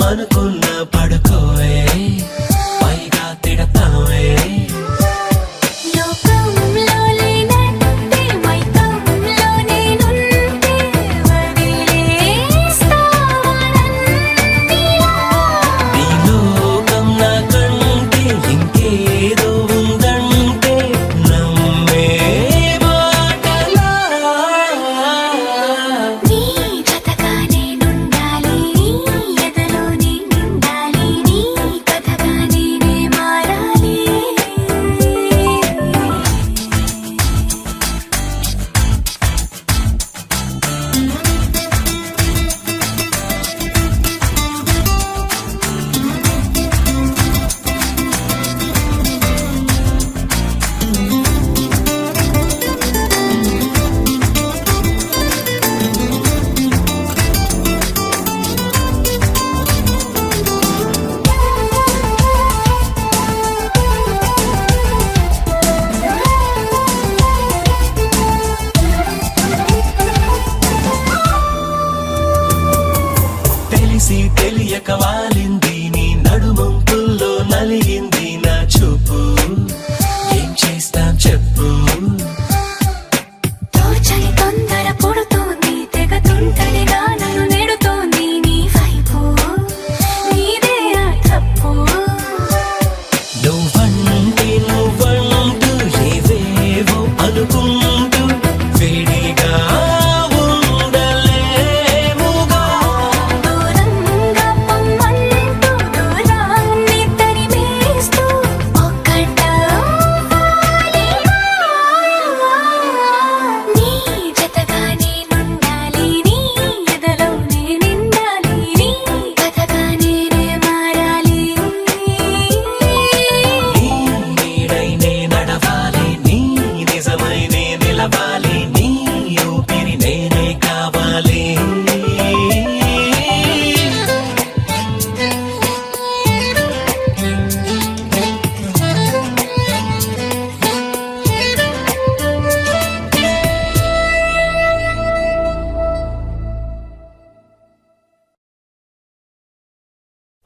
అనుకున్న పడుకోవే పైగా తిడతావే తెలియక వాలింది నీ నడుమంపుల్లో నలిగింది నా చూపు ఏం చేస్తాం చెప్పు తోచని తొందర పుడుతోంది తెగ తుంటడిగా నన్ను నెడుతోంది నీ వైపు నీదే ఆ తప్పు నువ్వంటూ ఏవేవో అనుకుంటూ వేడిగా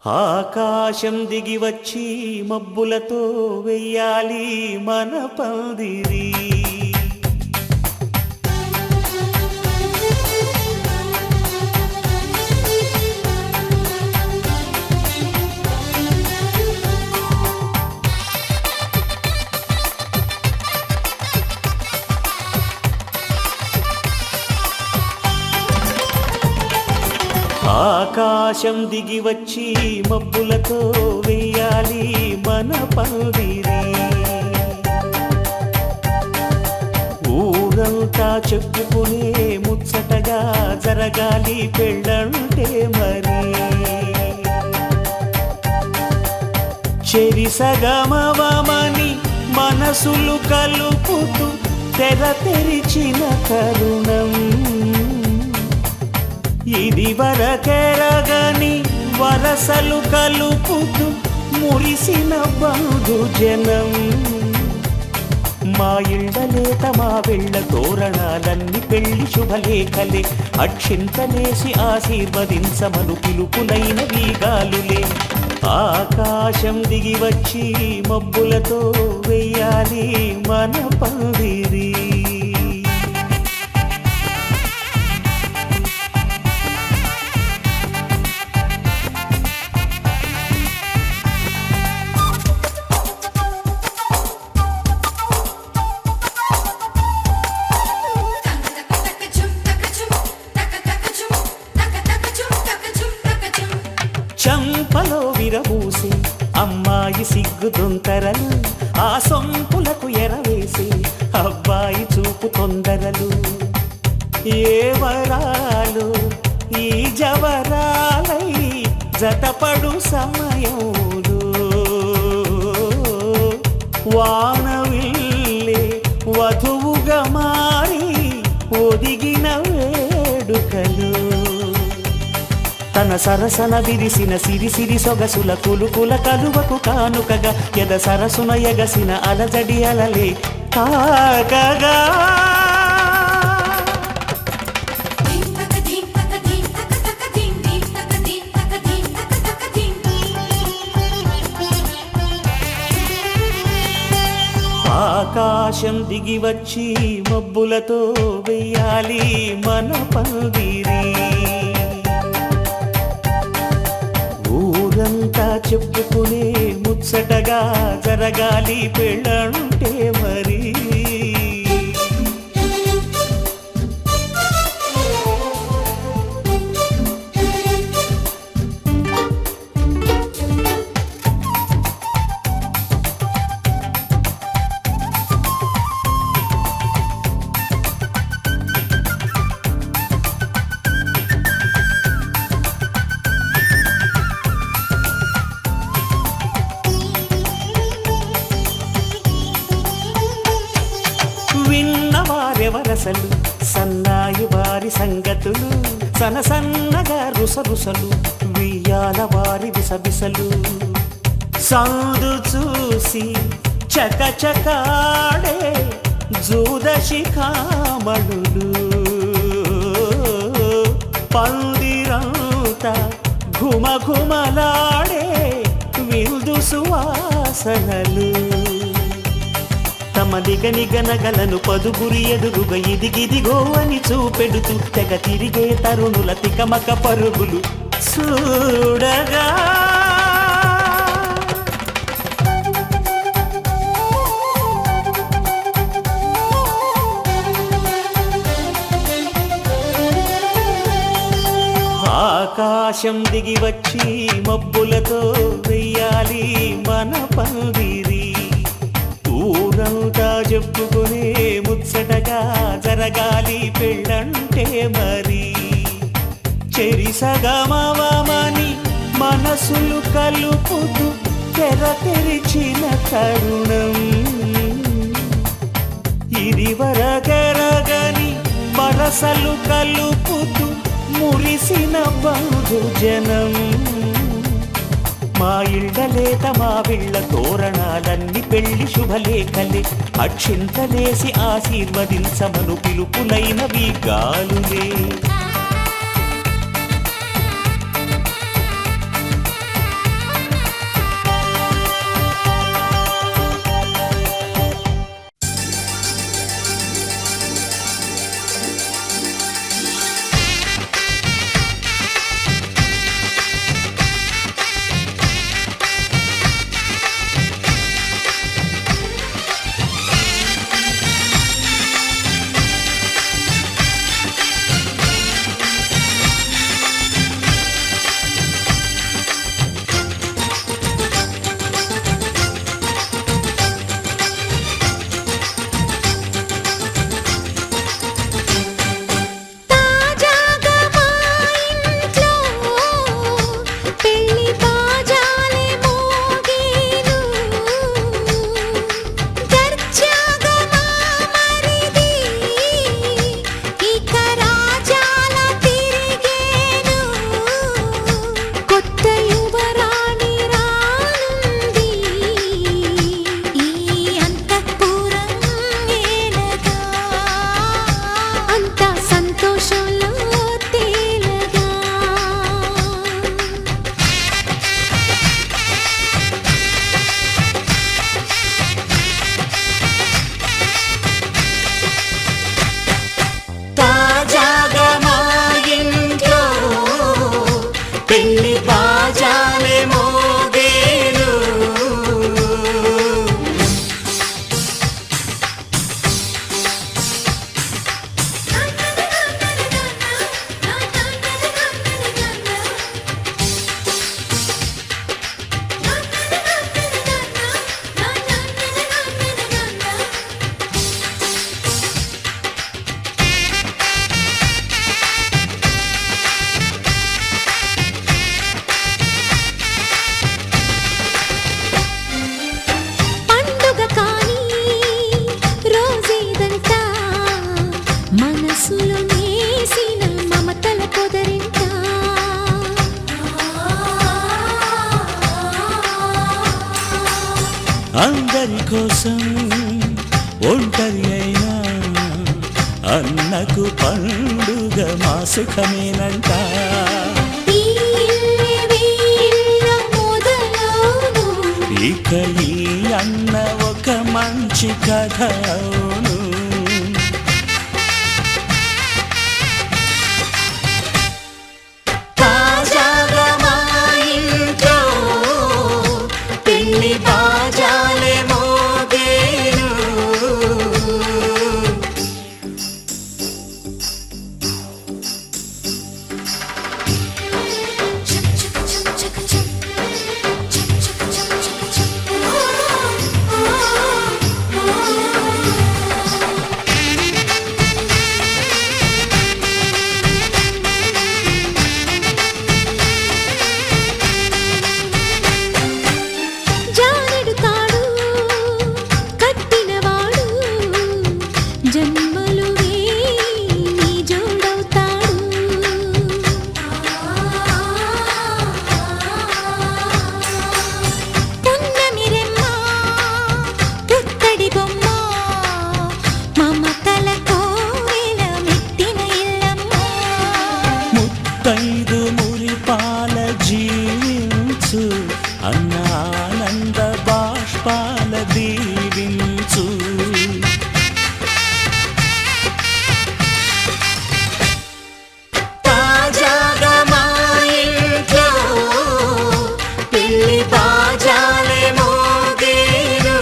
ఆకాశం దిగి వచ్చి మబ్బులతో వెయ్యాలి మన పందిరి ఆకాశం దిగి వచ్చి మబ్బులతో వెయ్యాలి మన పందిరి ఊరంతా చెప్పుకునే ముచ్చటగా జరగాలి పెళ్ళంటే మరి చెరిసగమవమని మనసులు కలుపుతూ తెర తెరిచిన తరుణం ఇది వరకెరగని వరసలు కలుపుతూ మురిసిన బంధుజనం మా ఇళ్ళలేత మా వెళ్ళ తోరణాలన్నీ పెళ్లి శుభలేఖలే అక్షింతలేసి ఆశీర్వదించమను పిలుపులైన వీగాలులే ఆకాశం దిగి వచ్చి మబ్బులతో వెయ్యాలి మన పందిరి చంపలో విరబూసి అమ్మాయి సిగ్గుదొంతరలు ఆ సొంపులకు ఎరవేసి అబ్బాయి చూపు తొందరలు ఏ వరాలు ఈ జవరాలై జతపడు సమయంలో వానవిల్లే వధువుగా మారి ఒదిగిన వేడుకలు తన సరసన విరిసిన సిరిసిరి సొగసుల కులుకుల కలువకు కానుకగా ఎద సరసున ఎగసిన అలజడి అలలే తాకగా ఆకాశం దిగి వచ్చి మబ్బులతో వెయ్యాలి మన పందిరి. ఊరంతా చెప్పుకునే ముచ్చటగా జరగాలి పెళ్ళంటే మరి. విన్నవారెవరసలు సన్నాయి వారి సంగతులు, సనసన్నగా రుసరుసలు వియ్యాల వారి విసవిసలు. సందు చూసి చకచకాడే జూదశిఖామణులు, పందిరంతా ఘుమఘుమలాడే విందు సువాసనలు. తమ నిగనిగనగలను పదుగురి ఎదురుగా ఇదిగిదిగో అని చూపెడుతూ తెగ తిరిగే తరుణుల తికమక పరుగులు చూడగా. ఆకాశం దిగి వచ్చి మబ్బులతో వెయ్యాలి మన పందిరి. ఊరంతా చెప్పుకునే ముచ్చటగా జరగాలి పెళ్ళంటే మరి. చెరిసగమవమని మనసులు కలుపుతూ తెర తెరిచిన తరుణం, ఇదివరగరగని వరసలు కలుపుతూ మురిసిన బంధుజనం. మా ఇళ్ళలేత మా విళ్ళ తోరణాలన్నీ పెళ్లి శుభలేఖలే, అక్షింతలేసి ఆశీర్వదించమను పిలుపులైనవి గాలులే. అందరి కోసం ఒంటరి అయినా అన్నకు పండుగ మా సుఖమేనంట. ఇక ఈ అన్న ఒక మంచి కథ అవును. తాజాగా మా ఇంట్లో పెళ్లి బాజాలే మోగేను. జానెడు తాడు కట్టినవాడు జన్మలు వేయి జోడవుతాడు. పున్నమి రెమ్మ పుత్తడి బొమ్మ మమతల కోవెల మెట్టిన ఇల్లమ్మ. ముత్తైదు మురిపాల జీవించు అన్న ఆనంద బాష్పాల దీవించు. తాజాగా మా ఇంట్లో పెళ్లి బాజాలే మోగేను.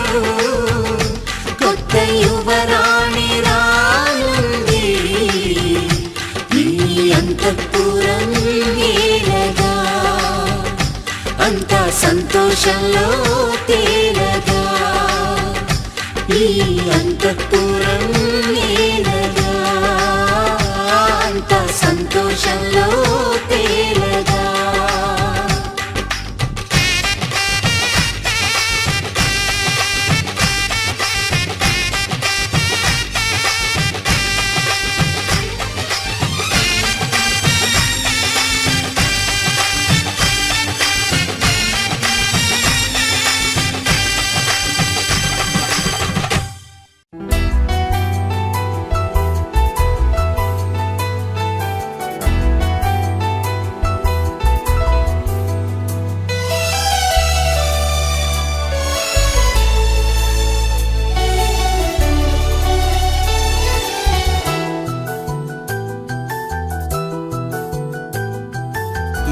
కొత్త యువరాణి రానుంది ఈ అంతఃపురం ఏలగా. అంతా సంతోషంలో తేలగా ఈ అంతఃపురం ఏలగా. అంతా సంతోషంలో తేలగా.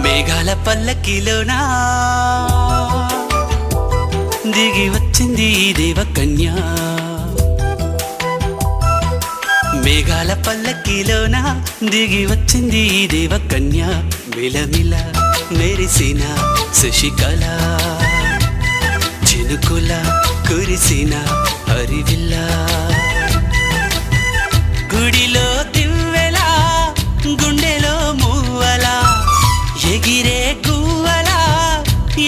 మేఘాల పల్లకిలోనా దిగి వచ్చింది ఈ దేవకన్య. మేఘాల పల్లకిలోనా దిగి వచ్చింది ఈ దేవకన్య. మిలమిల మెరిసిన శశికళ చినుకుల కురిసిన హరివిల్ల. గుడిలో దివ్వెలా గుండెలో మూవలా ఎగిరే గువ్వలా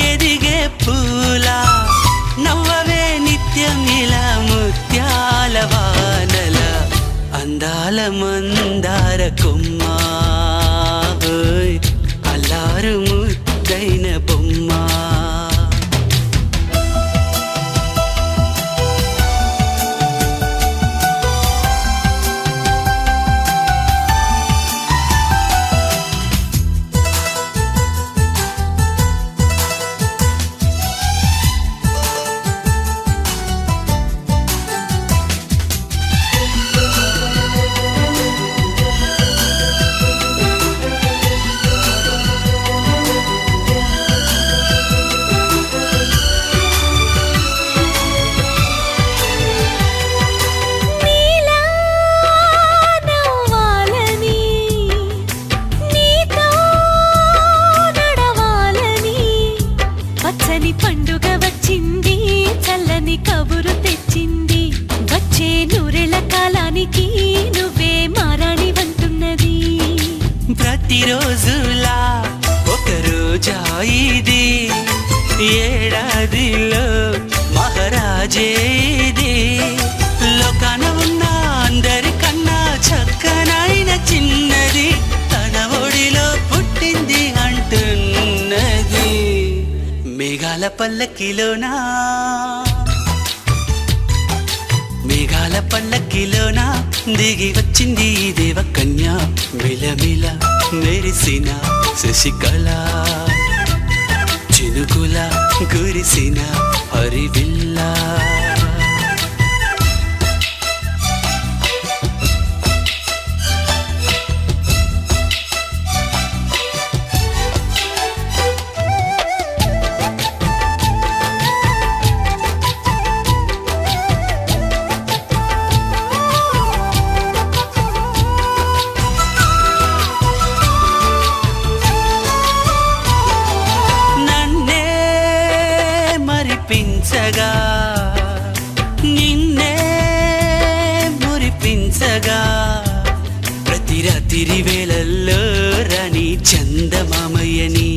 ఎదిగే పూలా. నవ్వవే నిత్యం ఇలా ముత్యాల వానల అందాల మందార కొమ్మ. ఓయ్ అల్లారు ముద్దైన బొమ్మ. ప్రతిరోజులా ఒక రోజా ఇది, ఏడాదిలో మహారాజేది. లోకాన ఉన్న అందరికన్నా చక్కనైన చిన్నది తన ఒడిలో పుట్టింది అంటున్నది. మేఘాల పల్లకిలోనా మేఘాల పల్లకిలోనా దిగి వచ్చింది దేవకన్య. మిలమిల మెరిసిన శశికళ చినుకుల కురిసిన హరివిల్ల. కొత్తగా ప్రతి రాత్రి వేళల్లో రాణి చందమామయ్యని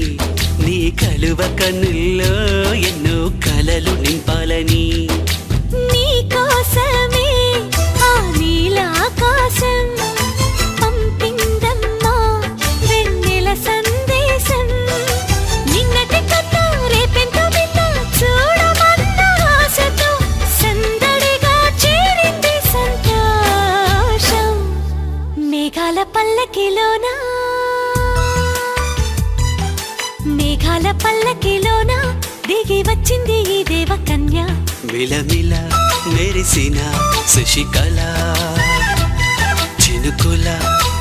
నీ కలువ కన్నుల్లో ఎన్నో కలలు నింపాలని నీ కోసమే ఆ నీలాకాశం పంపిందమ్మా వెన్నెల సందేశం నిన్నటి కథ రేపెంత వింత చూడమన్న ఆశతో సందడిగా చేరింది సంతోషం మేఘాల పల్లకిలోనా మేఘాల పల్లకిలోనా దిగి వచ్చింది ఈ దేవకన్య మిలమిల మెరిసిన శశికళ చినుకుల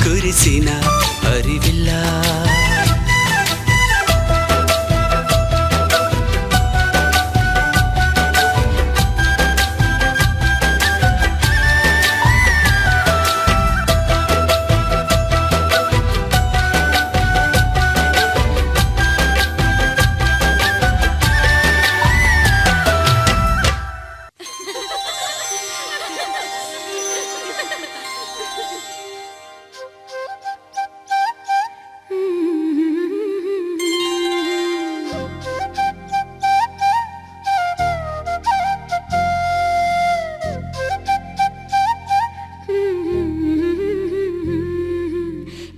కురిసిన హరివిల్లా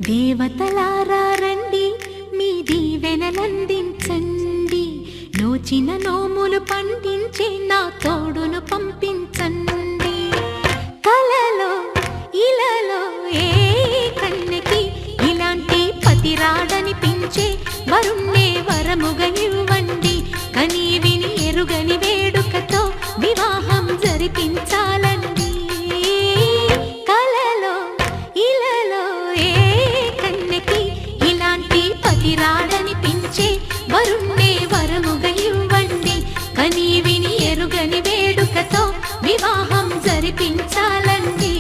దేవతలారా రండి మీ దీవెనలందించండి నోచిన నోములు పండించే నా తోడును పంపించండి కలలో ఇలలో ఏ కన్నెకి ఇలాంటి పతి రాడనిపించే వరుణ్ణే వరముగా ఇవ్వండి కని విని ఎరుగని వేడుకతో వివాహం జరిపించాలండి కలలో ఇలలో ఏ కన్నెకి ఇలాంటి పతి రాడనిపించే వరుణ్ణే వరముగా ఇవ్వండి కని విని ఎరుగని వేడుకతో వివాహం జరిపించాలండి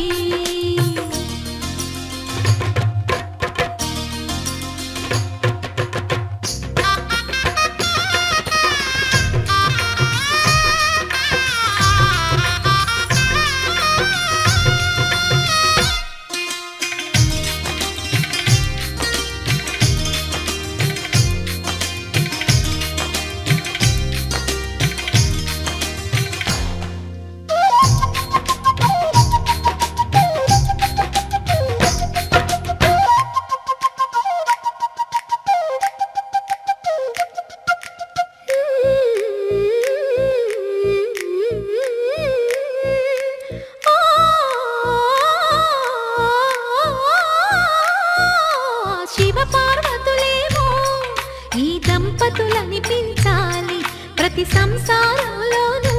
శివ పార్వతులేమో ఈ దంపతులనిపించాలి ప్రతి సంసారంలోనూ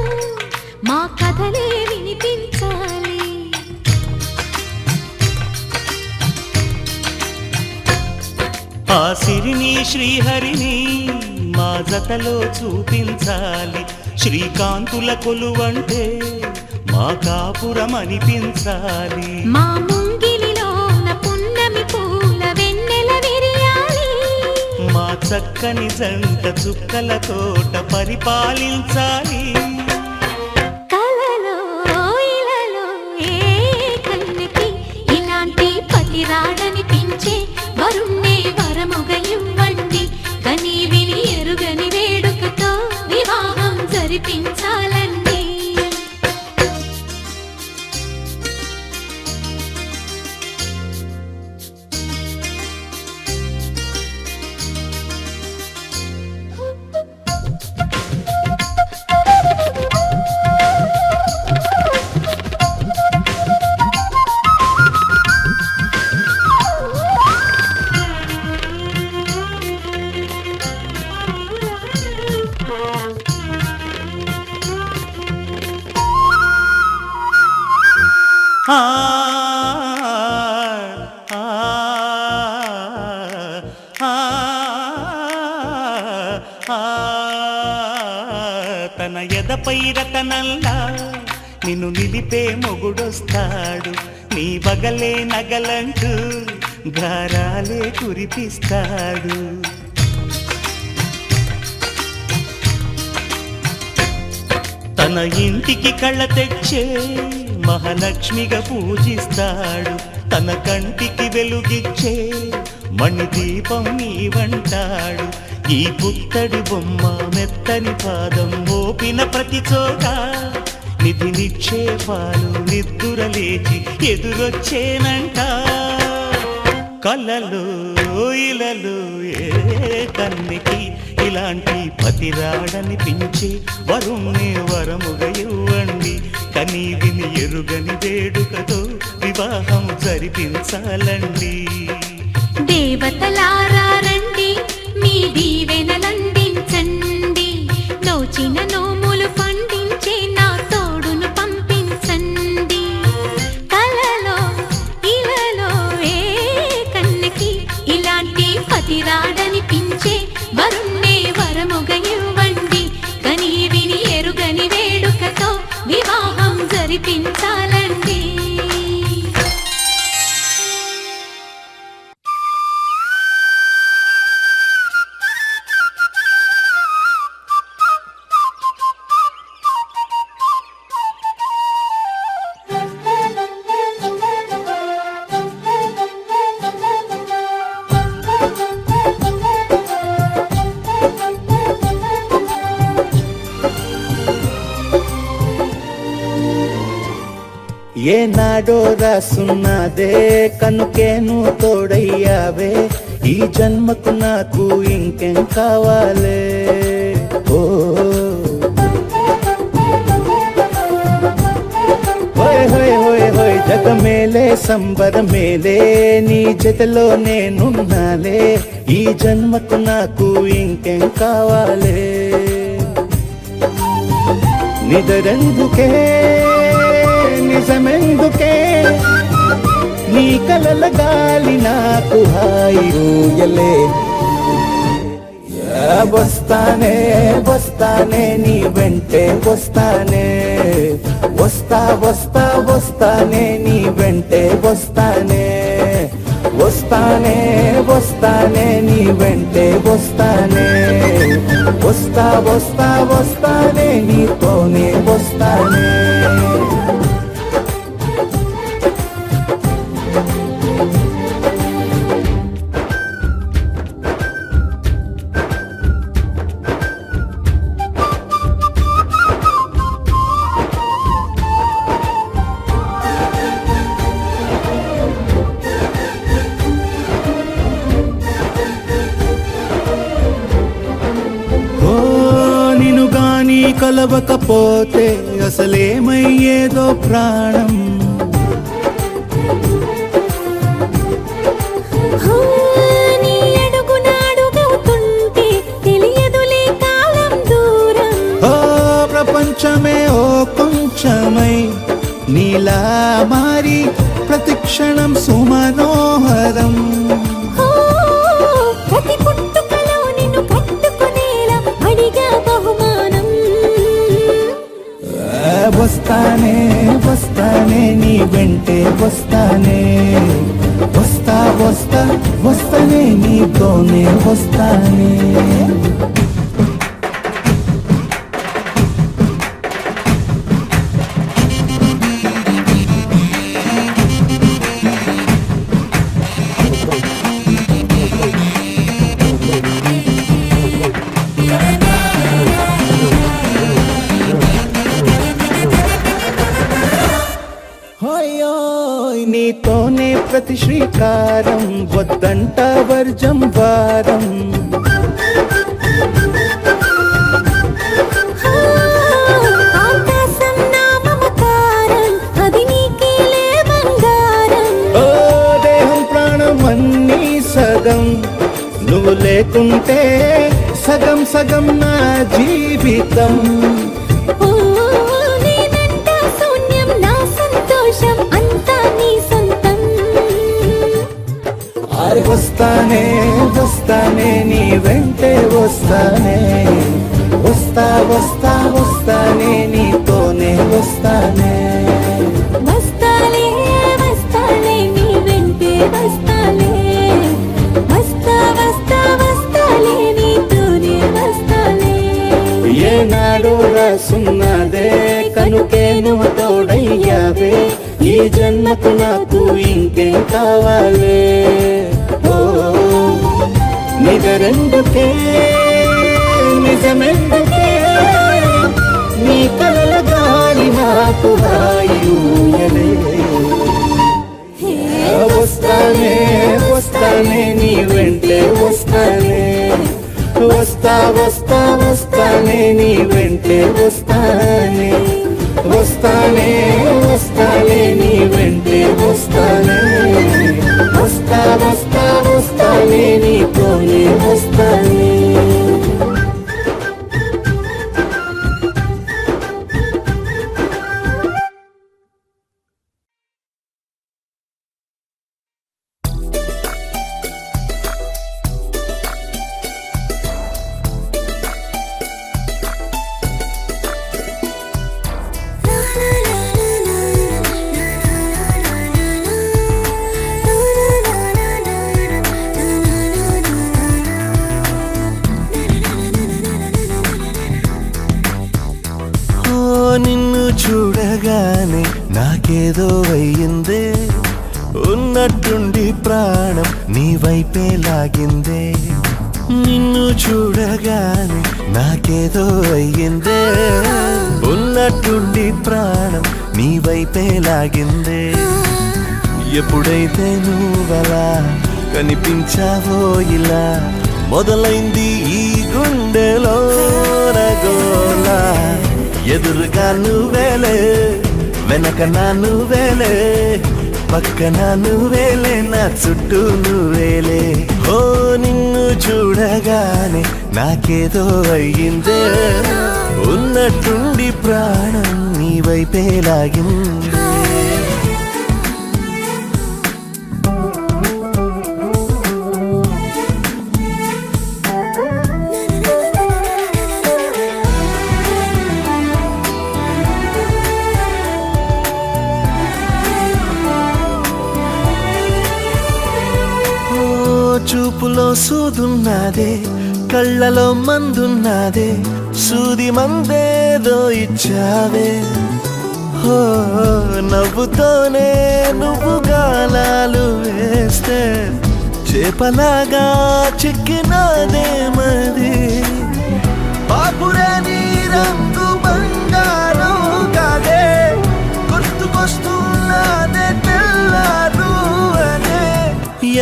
మా కథలే వినిపించాలి ఆ సిరిని శ్రీహరిని మా జతలో చూపించాలి శ్రీకాంతుల కొలువంటే మా కాపురం అనిపించాలి మా ముంగిలిలోన పున్నమి పూల వెన్నెల విరియాలి మా చక్కని జంట చుక్కల తోట పరిపాలించాలి కలలో ఇలలో ఏ కన్నెకి ఇలాంటి పతి రాడనిపించే వరుణ్ణే వరముగా ఇవ్వండి కని విని ఎరుగని వేడుకతో వివాహం జరిపించాలండి ఆ ఆ ఆ ఆ తన ఎదపై రతనల్లా నిన్ను నిలిపే మొగుడొస్తాడు నీ బగలే నగలంటూ గారాలే కురిపిస్తాడు తన ఇంటికి కళ్ళ తెచ్చే మహాలక్ష్మిగా పూజిస్తాడు. తన కంటికి వెలుగిచ్చే మణిదీపం నీవంటాడు. ఈ పుత్తడి బొమ్మ మెత్తని పాదం మోపిన ప్రతి చోట నిధి నిక్షేపాలు నిద్దురలేచి ఎదురొచ్చేనంట. కలలో ఇలలో ఏ కన్నికి ఇలాంటి పతిరాడనిపించే వరుణ్ణి వరముగా ఇవ్వండి. కనీ విని ఎరుగని వేడుకతో వివాహం జరిపించాలండి. దేవతలారా రండి, మీ దీవెనలందించండి. నోచిన నోములు పండించే నా తోడును పంపించండి. కలలో ఇలలో ఏ కన్నకి ఇలాంటి పతిరాడనిపించే వరుణ్ణే వరముగా ఇవ్వండి. కనీ విని ఎరుగని వేడుకతో వివాహం జరిపించాలండి. ఏనాడో రాసున్నదే కనుకేను తోడయ్యావే. ఈ జన్మకు నాకు ఇంకేం కావాలే. ఓ హోయ్ హోయ్ హోయ్ హోయ్ జగమేలే సంబరమేలే నీ జతలో నేనున్నాలే. ఈ జన్మకు నాకు ఇంకేం కావాలే. నిదరెందుకే నిజమెందుకే నీ కలల గాలి నాకు హాయిలే. వస్తానే వస్తానే నీ వెంటే వస్తానే. వస్తా వస్తా వస్తానే నీ వెంటే వస్తానే. వస్తానే వస్తానే నీ వెంటే వస్తానే. వస్తా వస్తా వస్తానే నీతోనే వస్తానే. కలవకపోతే అసలేమయ్యేదో ప్రాణం. నీ అడుగునాడుగవుతుంటే తెలియదులే కాలం దూరం. ఓ ప్రపంచమే ఓ కొంచెమై నీలా మారి ప్రతిక్షణం సుమనోహరం. ప్రతి పుట్టుకలో నిన్ను కట్టుకునేలా అడిగా బహుమానం. వస్తానే వస్తానే నీ వెంటే వస్తానే. వస్తా వస్తా వస్తానే నీతోనే వస్తానే. నీతోనే ప్రతి శ్రీకారం వద్దంట వర్జం వారం. ఆకాశం నా మమకారం అది నీకేలే బంగారం. ఓ దేహం ప్రాణం అన్నీ సగం నువ్వు లేకుంటే సగం సగం నా జీవితం. నేనంట శూన్యం నా సంతోషం అంతా నీ సొంతం. వస్తానే వస్తానే నీ వెంటే వస్తానే. వస్తా వస్తా వస్తానే నీతోనే వస్తానే. వస్తాలే వస్తాలే నీ వెంటే వస్తాలే. వస్తా వస్తా వస్తాలే నీతోనే వస్తాలే. ఏనాడో రాసున్నదే కనుకే నువ్వు తోడయ్యావే. నచ్చావే ఈ జన్మకు నాకు ఇంకేం కావాలే ఓ నిజరెందుకే నిజమెందుకే నీ కలల గాలి నాకు హాయిలే వస్తానే వస్తానే నీ వెంటే వస్తానే వస్తా వస్తా వస్తానే నీ వెంటే వస్తానే వస్తానే వస్తానే నీ వెంటే వస్తానే వస్తా వస్తా వస్తానే నీతోనే వస్తానే నిన్ను చూడగానే నాకేదో అయ్యిందే ఉన్నట్టుండి ప్రాణం నీ వైపే లాగిందే నిన్ను చూడగానే నాకేదో అయ్యిందే ఉన్నట్టుండి ప్రాణం నీ వైపే లాగిందే ఎప్పుడైతే నువ్వలా కనిపించావో ఇలా మొదలైంది ఈ గుండెలో రగోలా ఎదురుగా నువ్వేలే వెనక నా నువ్వేలే పక్కన నువ్వేలే నా చుట్టూ నువ్వేలే ఓ నిన్ను చూడగానే నాకేదో అయ్యిందే ఉన్నట్టుండి ప్రాణం నీ వైపే లాగిందే చూపులో సూదున్నదే కళ్ళలో మందున్నదే సూది మందేదో ఇచ్చావే హో నవ్వుతోనే నువ్వు గాలాలు వేస్తే చేపలాగా చిక్కినాదే మది పాపురే నీ రంగు బంగారం కాదే గుర్తుకొస్తున్నదే తెల్లారు అనే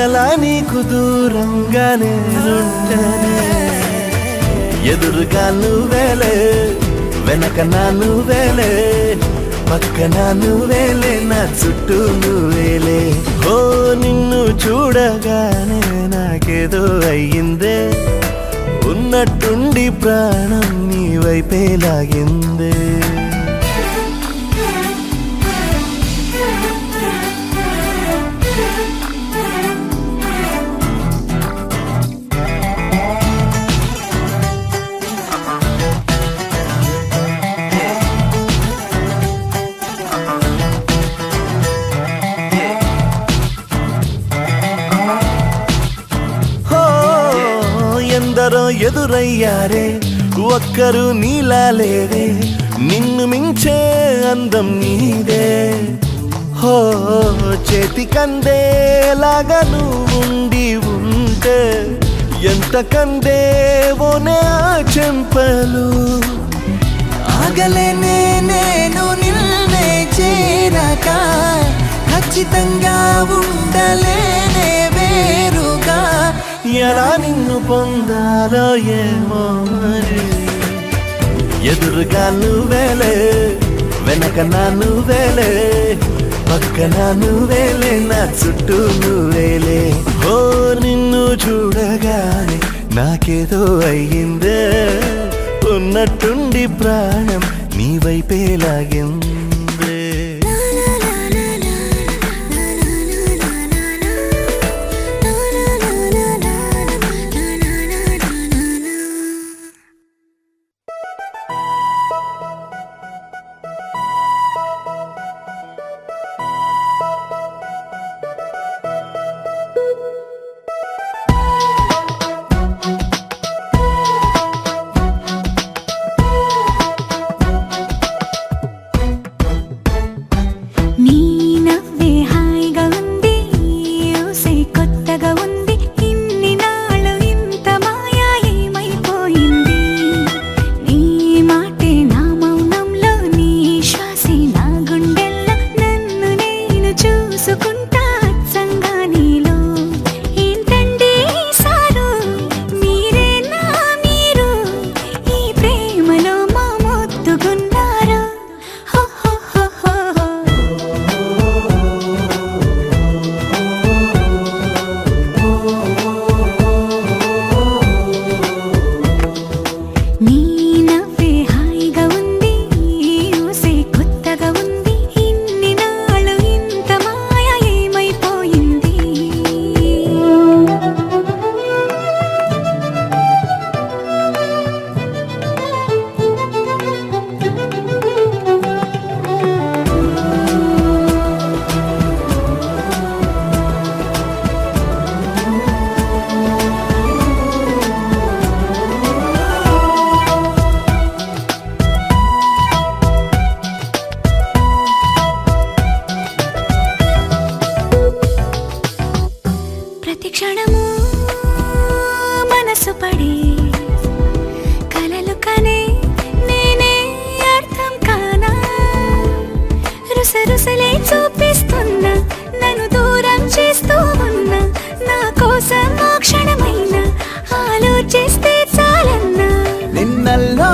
ఎలా నీకు దూరంగానే ఉండనే ఎదురుగా నువ్వేలే వెనక నా నువ్వేలే పక్కన నువ్వేలే నా చుట్టూ నువ్వేలే ఓ నిన్ను చూడగానే నాకేదో అయ్యిందే ఉన్నట్టుండి ప్రాణం నీ వైపే లాగిందే ఎందరో ఎదురయ్యారే ఒక్కరు నీలా లేరే నిన్ను మించే అందం నీదే హో చేతికందేలాగా నువ్వుండి ఉంటే ఎంత కందేవోనే ఆ చెంపలు ఆగలేనే నేను నిన్నే చేరక ఖచ్చితంగా ఉండలేనే వేరుగా ఎలా నిన్ను పొందాలో ఏమో మరి ఎదురుగా నువ్వేలే వెనక నా నువ్వేలే పక్కన నువ్వేలే నా చుట్టూ నువ్వేలే ఓ నిన్ను చూడగానే నాకేదో అయ్యిందే ఉన్నట్టుండి ప్రాణం నీ వైపే లాగిందే సిగ్గుపడి కలలు కనే నేనే అర్థం కానా రుసరుసలే చూపిస్తున్నా నన్ను దూరం చేస్తూ ఉన్నా నా కోసం ఓ క్షణమైన ఆలోచిస్తే చాలన్నా నిన్నల్లో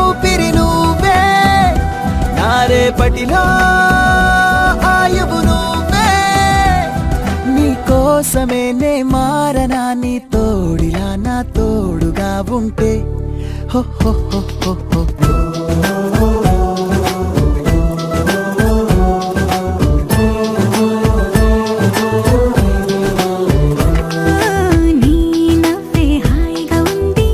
ఊపిరి నువ్వే నా రేపటిలో ఆయువు నువ్వే నీ కోసమే నే మారనా నీ తోడిలా నా తోడుగా ఉంటే హో హో హో హో హో నీ నవ్వే హాయిగా ఉంది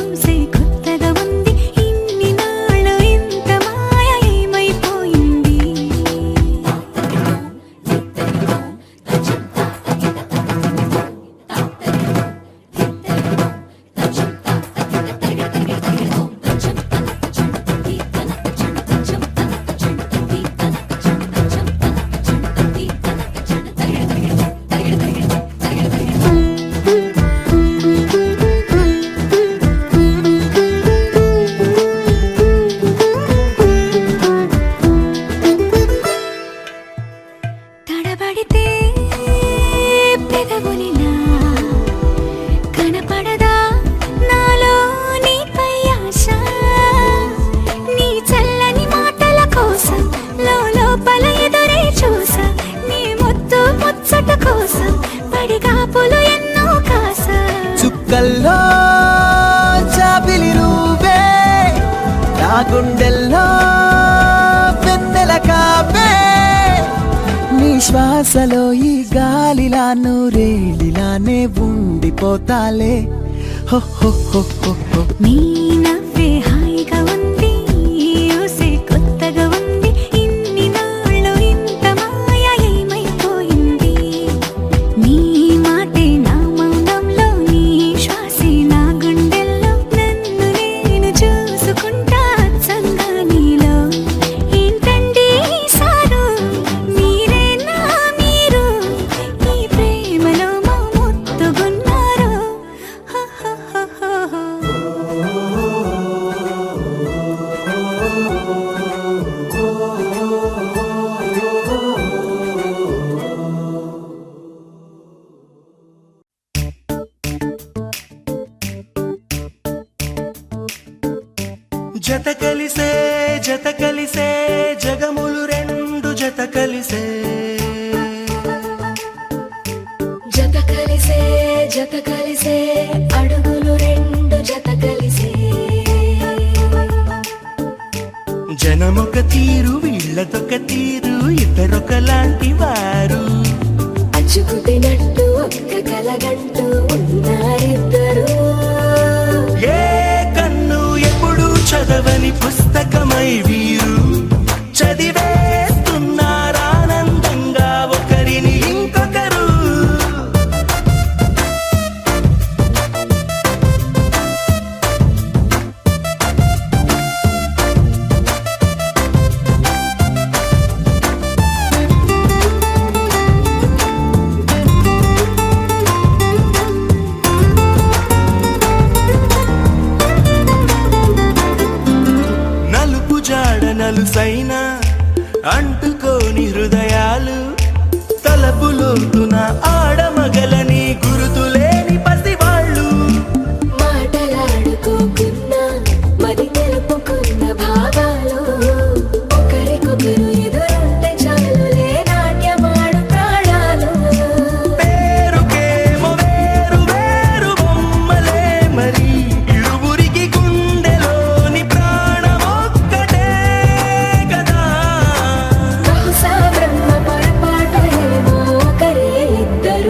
ఊసే కొత్తగా ఉంది ఇన్ని నాళ్ళు ఇంత మాయ ఏమైపోయింది తడబడితే పెదవులిలా కనపడదా నాలో నీపై ఆశ నీ చల్లని మాటల కోసం లోపల ఎదురే చూసా నీ ముద్దు ముచ్చట కోసం పడిగాపులు ఎన్నో కాసా చుక్కల్లో చాపిలి నువ్వే నా గుండెల్లో వెన్నెల కాపే నీ శ్వాసలో ఈ గాలిలా నూరేలిలానే ఉండిపోతాలే హో హో హో హో హో నీ నవ్వే హాయిగా ఉంది ఊసే కొత్తగా ఉంది ఇన్ని నాళ్ళు ఇంత మాయ ఏమైపోయింది నీ మాటే నా మౌనంలో నీ శ్వాసే నా గుండెల్లో నన్ను నేను చూసుకుంటా అచ్చంగా నీలో ఏంటండి సారు మీరే నా మీరు ఈ ప్రేమలో మా ముద్దుగున్నారు హో హో హో హో జత కలిసే జగములు రెండు జత కలిసే జత కలిసే అడుగులు రెండు జత కలిసే జనమొక తీరు వీళ్ళదొక తీరు ఇద్దరొకలాంటి వారు అచ్చుకుతినట్టు ఒక్క కలగంటూ ఉన్నారిద్దరు ఏ కన్ను ఎప్పుడు చదవని పుస్తకమై వీరు చదివేస్తున్నారానందంగా ఒకరిని ఇంకొకరు నలుపు జాడ నలుసైన అంటుకోని హృదయాలు తలపులోతున ఆడమగలని గురుతులేని పసివాళ్ళు మాటలాడుకోకున్నా మరి తెలుపుకున్న భావాలు ఒకరికొకరు ఎదురుంటే చాలులే నాట్యమాడు ప్రాణాలు పేరుకేమో వేరు వేరు బొమ్మలే మరి ఇరువురికి గుండెలోని ప్రాణమొక్కటే కదా బహుశా బ్రహ్మ పొరపాటు ఏమో ఒకరే ఇద్దరు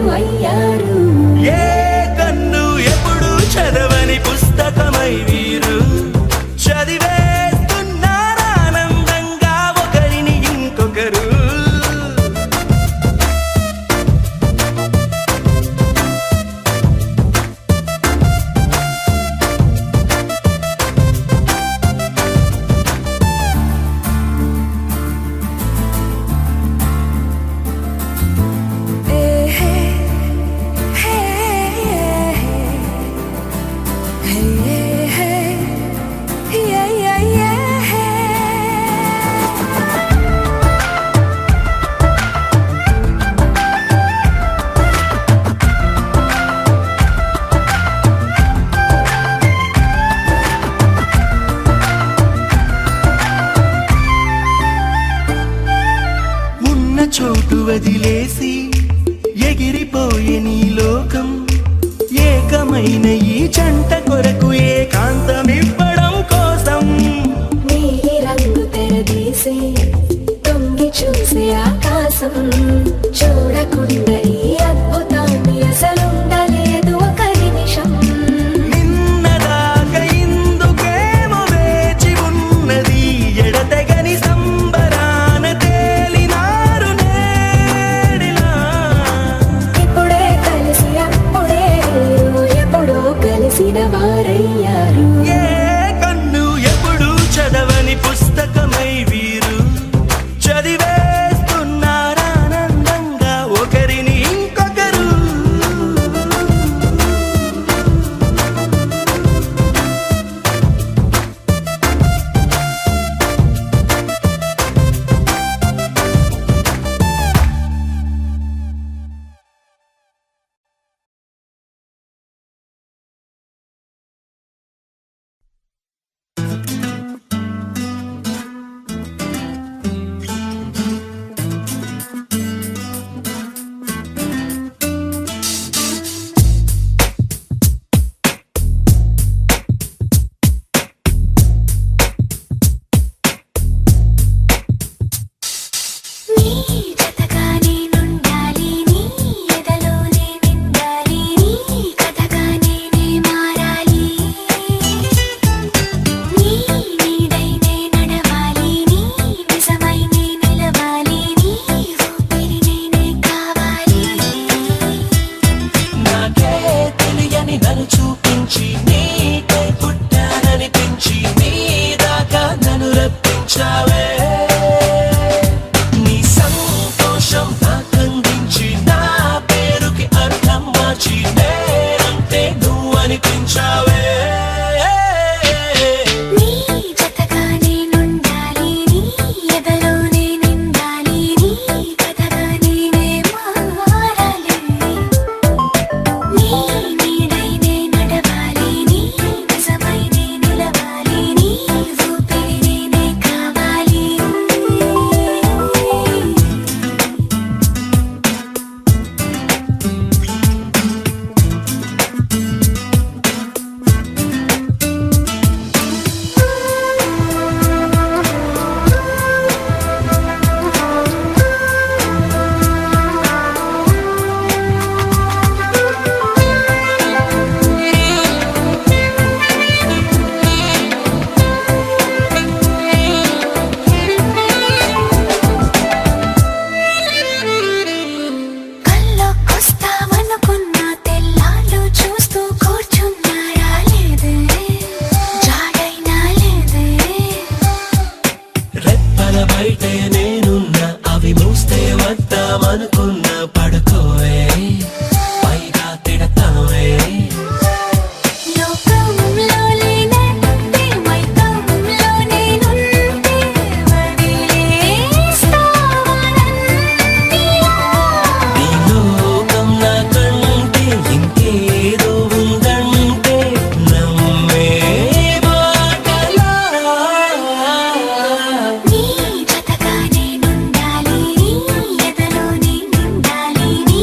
వదిలేసి ఎగిరిపోయే నీ లోకం ఏకమైన ఈ జంట కొరకు ఏకాంతమివ్వడం కోసం నీలి రంగు తెరదీసి తొంగి చూసే ఆకాశం చూడకుండా ఈ అద్భుతాన్ని అసలుండలేదు ఒక నిమిషం నిన్నదాకా ఇందుకేమో వేచి ఉన్నది ఎడతెగని సంబరాన తేలినారు నేడిలా ఇప్పుడే కలిసి అప్పుడే వీరు ఎప్పుడో కలిసిన వారయ్యారు ఏ కన్ను ఎప్పుడు చదవని పుస్తకమై వీరు చదివేస్తున్నారానందంగా ఒకరిని ఇంకొకరు నీ జతగా నేనుండాలి నీ ఎదలోనే నిండాలి నీ కథగా నేనే మారాలి నీ నీడై నే నడవాలి నీ నిజమై నే నిలవాలి నీ ఊపిరి నేనే కావాలి నాకే తెలియని నన్ను చూపించి నీకై పుట్టాననిపించి నీ దాకా నన్ను రప్పించావే నీ సంతోషం నాకందించి నా పేరుకి అర్థం మార్చి నేనంటే నువ్వు అనిపించావే నీ జతగా నేనుండాలి నీ ఎదలోనే నిండాలి నీ కథగా నేనే మారాలి నీ నీడై నే నడవాలి నీ నిజమై నే నిలవాలి నీ ఊపిరి నేనే కావాలి కల్లోకొస్తామనుకున్నా తెల్లాళ్ళు చూస్తూ కూర్చున్నారా లేదే జాడైనా లేదే రెప్పల బయటే నేనున్నా అవి మూస్తే వద్దామనుకున్నా పడుకోవే పైగా తిడతావే లోకంలో లేనంటే మైకంలో నేనుంటే వదిలేస్తావా నన్నిలా? నీ లోకం నాకంటే ఇంకేదో ఉందంటే నమ్మే మాటలా నీ జతగా నేనుండాలి నీ ఎదలోనే నిండాలి నీ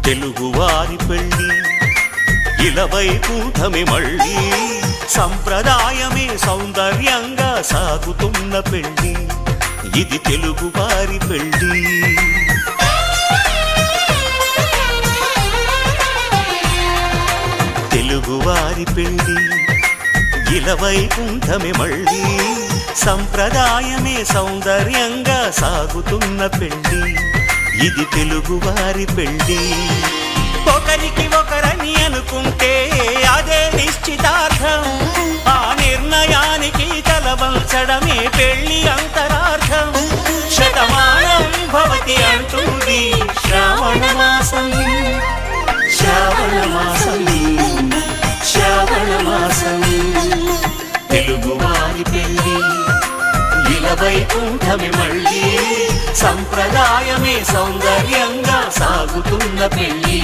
తెలుగువారి పెళ్ళి ఇలవైకుంఠమే మళ్ళీ సంప్రదాయమే సౌందర్యంగా సాగుతున్న పెళ్ళి ఇది తెలుగువారి పెళ్ళి తెలుగువారి పెళ్ళి ఇలవైకుంఠమే మళ్ళీ సంప్రదాయమే సౌందర్యంగా సాగుతున్న పెళ్ళి ఇది తెలుగువారి పెళ్ళి ఒకరికి ఒకరని అనుకుంటే అదే నిశ్చితార్థం ఆ నిర్ణయానికి తలవంచడమే పెళ్ళి అంతరార్థం శతమానం భవతి అంటుంది శ్రావణ మాసం శ్రావణ మాసం శ్రావణ మాసం తెలుగువారి పెళ్ళి ఇలవైకుంఠమే మళ్ళీ సంప్రదాయమే సౌందర్యంగా సాగుతున్న పెళ్ళి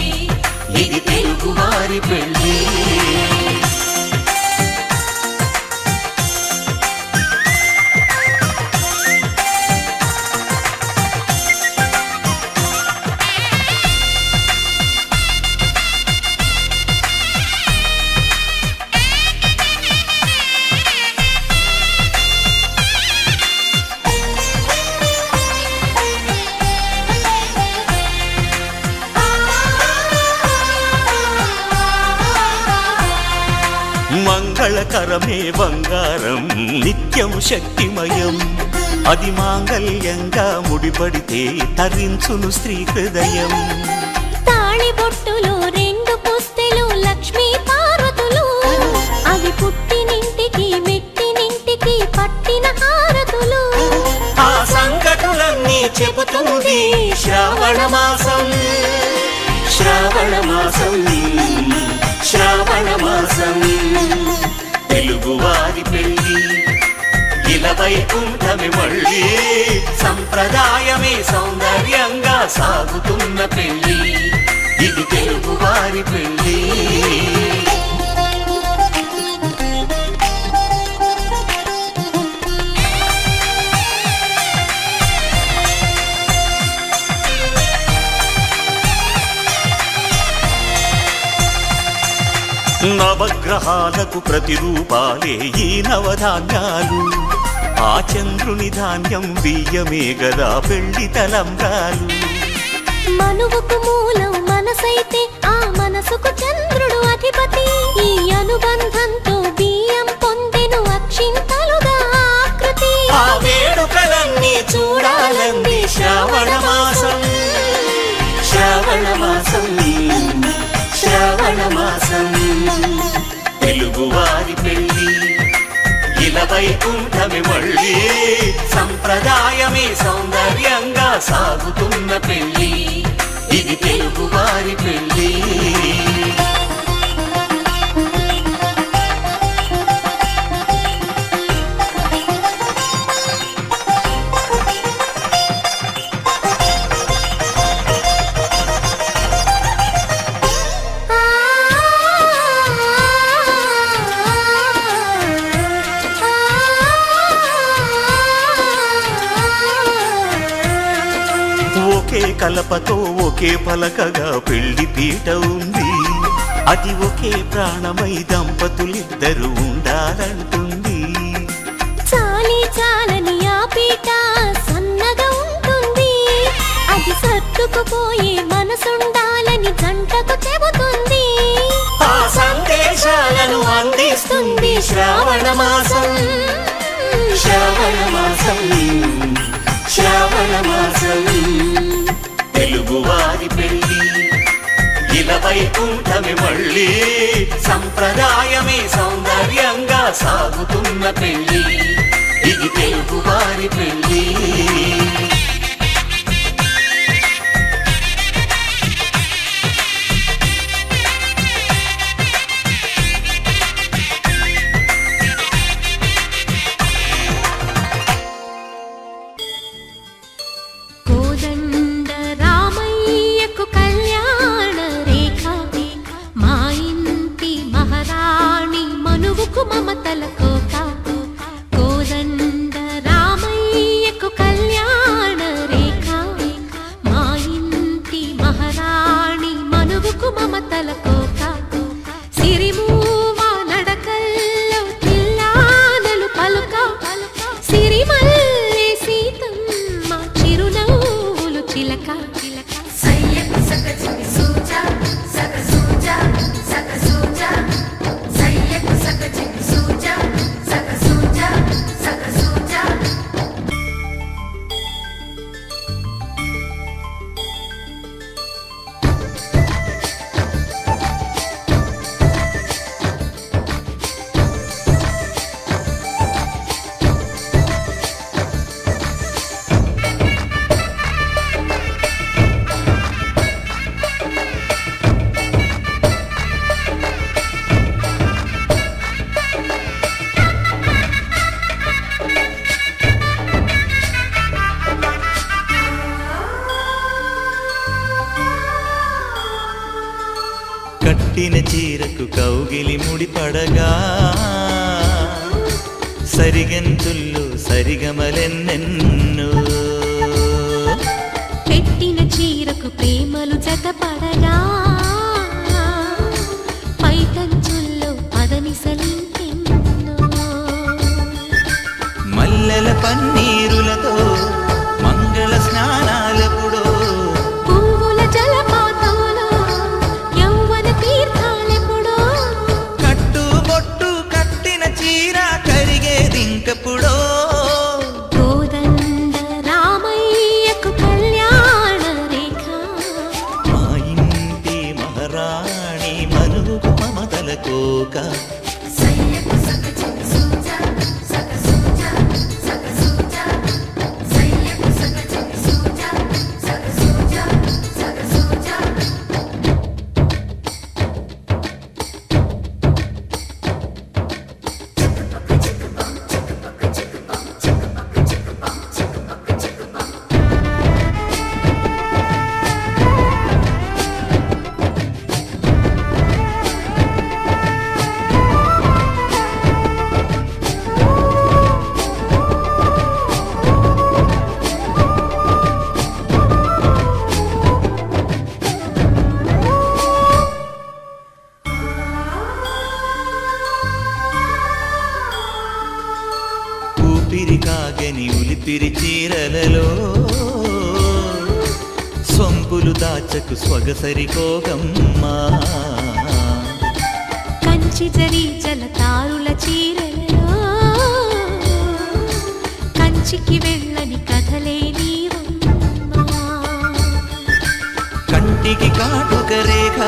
ఇది తెలుగువారి పెళ్ళి మంగళకరమే బంగారం నిత్యం శక్తిమయం అది మాంగళ్యంగా ముడిపడితే తరించును స్త్రీ హృదయం తాళిబొట్టులో రెండు పుస్తెలు లక్ష్మీ పార్వతులు అవి పుట్టినింటికి మెట్టినింటికి పట్టిన హారతులు ఆ సంఘటనలన్నీ చెబుతుంది శ్రావణ మాసం శ్రావణ మాసం శ్రావణ మాసం తెలుగువారి పెళ్ళి ఇలవైకుంఠమే మళ్ళీ సంప్రదాయమే సౌందర్యంగా సాగుతున్న పెళ్ళి ఇది తెలుగువారి పెళ్ళి నవగ్రహాలకు ప్రతిరూపాలే ఈ నవధాన్యాలు ఆ చంద్రుని ధాన్యం బియ్యమే గదా పెళ్లి తలంబ్రాలు మనువుకు మూలం మనసైతే ఆ మనసుకు చంద్రుడు అధిపతి ఈ అనుబంధంతో బియ్యం పొందెను అక్షింతలుగా ఆకృతి ఆ వేడుకలన్నీ చూడాలంది శ్రావణ మాసం శ్రావణ మాసం శ్రావణ మాసం తెలుగువారి పెళ్ళి ఇలవైకుంఠమే మళ్ళీ సంప్రదాయమే సౌందర్యంగా సాగుతున్న పెళ్ళి ఇది తెలుగువారి పెళ్ళి ఒకే కలపతో ఒకే పలకగా పెళ్లి పీట ఉంది అది ఒకే ప్రాణమై దంపతులిద్దరు ఉండాలంటుంది చాలి చాలని ఆ పీట సన్నగా ఉంటుంది అది సర్దుకుపోయే మనసుండాలని జంటకు చెబుతుంది ఆ సందేశాలను అందిస్తుంది శ్రావణ మాసం శ్రావణ మాసం శ్రావణ మాసం తెలుగువారి పెళ్ళి ఇలవైకుంఠమే మళ్ళీ సంప్రదాయమే సౌందర్యంగా సాగుతున్న పెళ్ళి ఇది తెలుగువారి పెళ్ళి మమతల కోట కోదండ రామయ్యకు కళ్యాణ కట్టిన చీరకు కౌగిలి ముడిపడగా సరిగంతుల్లో సరిగమలెన్నెన్నో పెట్టిన చీరకు ప్రేమలు జతపడగా పైటంచుల్లో పదనిసలింకెన్నో మల్లెల పన్నీరులతో మంగళ స్నానాలెప్పుడో పువ్వుల జలపాతంలో యౌవన తీర్థాలెప్పుడో కట్టుబొట్టు కట్టిన చీర కరిగేదింకప్పుడో కోదండ రామయ్యకు కళ్యాణ రేఖ మా ఇంటి మహారాణి మనువు మమతల కోక ఊపిరి కాగని ఉలిపిరి చీరలలో సొంపులు దాచకు స్వగసరి కోగమ్మా కంచి జరి జలతారుల చీరలలో కంచికి వెళ్ళని కథలే నీవమ్మా కంటికి కాటుక రేఖ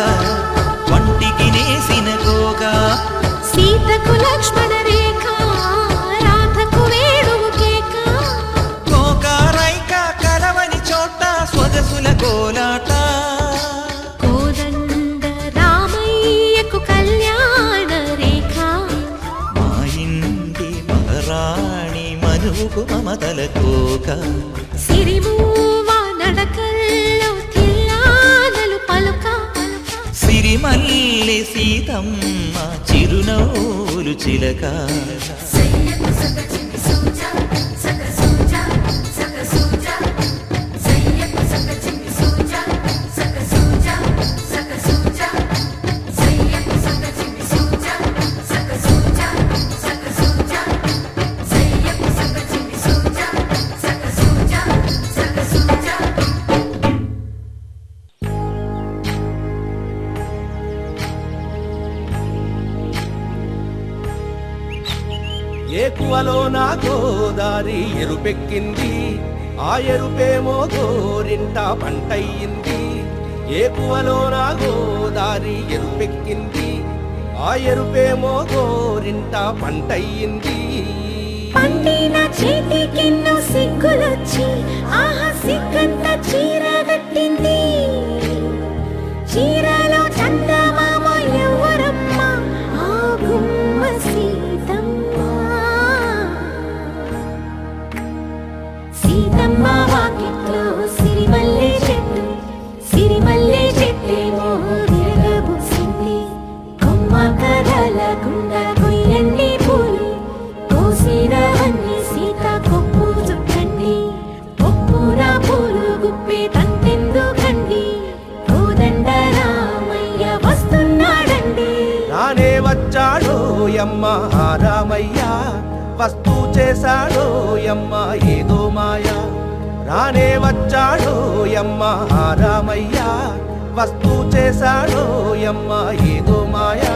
వంటికి నేసిన కోగా సీతకు లక్ష్మణ రేఖ రాధకు వేణువు కేక కోకారైక కలవని చోట స్వగసుల కోలాట కోదండ రామయ్యకు కళ్యాణ రేఖ మా ఇంటి మహారాణి మనువుకు మమతల కోక సిరిమూవ నడకల్లో తిల్లానలు పలుక సిరిమల్లి సీతమ్మ చిరునవ్వులు చిలక ఏకువలో నా గోదారి ఎరుపెక్కింది ఆ ఎరుపేమో గోరింట పంటయ్యింది ఏకువలో నా గోదారి ఎరుపెక్కింది ఆ ఎరుపేమో గోరింట పంటయ్యింది పండిన చేతికెన్నో సిగ్గులొచ్చి ఆహా సిగ్గంత చీర కట్టింది చీరలో చందమామ ఎవరమ్మ ఆ గుమ్మ సీతమ్మ సీతమ్మ వాకిట్లో సిరిమల్లె చెట్టేమో విరగబూసింది కొమ్మ కదలకుండా కొయ్యండి పూలు కోసిరవన్నీ సీత కొప్పు చుట్టండి కొప్పున పూలు గుప్పే తంతెందుకండి కోదండ రామయ్య వస్తున్నాడండి రానే వచ్చాడో యమ్మ ఆ రామయ్య వస్తూ చేశాడో యమ్మ ఏదో మాయ రానే వచ్చాడో యమ్మ ఆ రామయ్య వస్తూ చేశాడో యమ్మ ఏదో మాయా